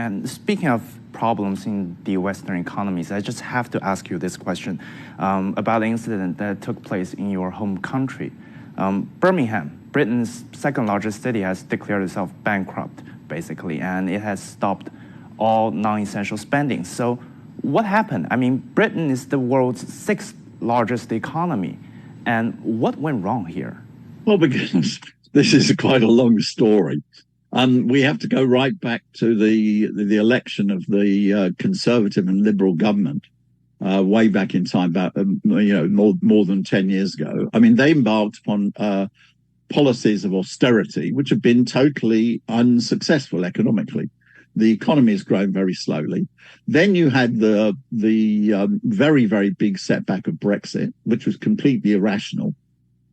And speaking of problems in the Western economies, I just have to ask you this question about the incident that took place in your home country. Birmingham, Britain's second largest city, has declared itself bankrupt, basically, and it has stopped all non-essential spending. So what happened? I mean, Britain is the world's sixth largest economy. And what went wrong here? Well, because this is quite a long story. We have to go right back to the election of the Conservative and Liberal government way back in time, about more than 10 years ago. I mean, they embarked upon policies of austerity, which have been totally unsuccessful economically. The economy has grown very slowly. Then you had the very, very big setback of Brexit, which was completely irrational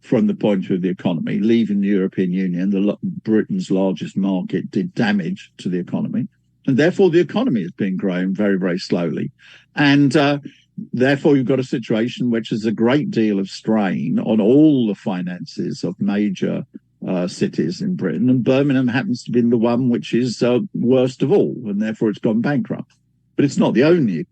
from the point of view of the economy. Leaving the European Union, Britain's largest market, did damage to the economy. And therefore, the economy has been growing very, very slowly. And therefore, you've got a situation which is a great deal of strain on all the finances of major cities in Britain, and Birmingham happens to be the one which is worst of all, and therefore it's gone bankrupt. But it's not the only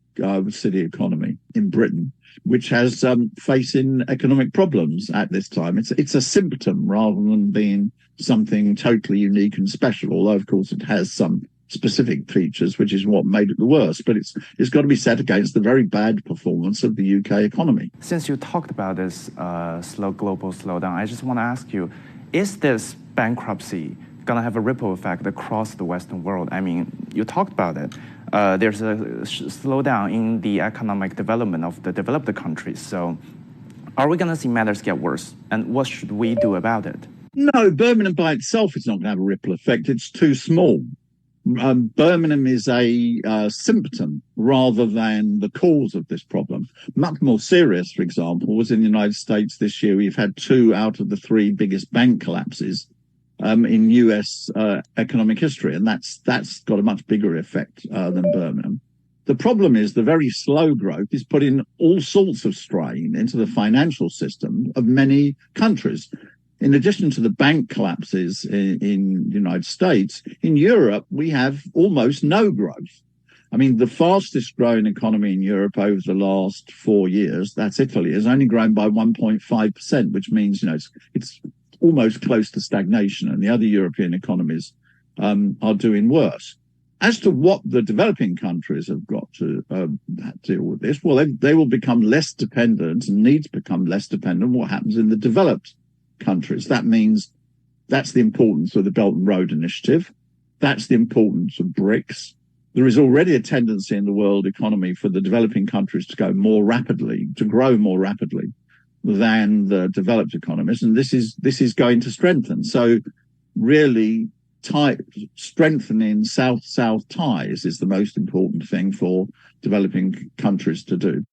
city economy in Britain which has facing economic problems at this time. It's a symptom rather than being something totally unique and special, although of course it has some specific features, which is what made it the worst. But it's got to be set against the very bad performance of the UK economy. Since you talked about this global slowdown, I just want to ask you, is this bankruptcy going to have a ripple effect across the Western world? I mean, you talked about it. There's a slowdown in the economic development of the developed countries. So are we going to see matters get worse? And what should we do about it? No, Birmingham by itself is not going to have a ripple effect. It's too small. Birmingham is a symptom rather than the cause of this problem. Much more serious, for example, was in the United States this year. We've had 2 out of the 3 biggest bank collapses in US economic history, and that's got a much bigger effect than Birmingham. The problem is the very slow growth is putting all sorts of strain into the financial system of many countries. In addition to the bank collapses in the United States, in Europe, we have almost no growth. I mean, the fastest growing economy in Europe over the last 4 years, that's Italy, has only grown by 1.5%, which means, it's almost close to stagnation, and the other European economies are doing worse. As to what the developing countries have got to deal with this, well, they will become less dependent and need to become less dependent on what happens in the developed countries. That means that's the importance of the Belt and Road Initiative. That's the importance of BRICS. There is already a tendency in the world economy for the developing countries to grow more rapidly than the developed economies, and this is going to strengthen. So really strengthening South-South ties is the most important thing for developing countries to do.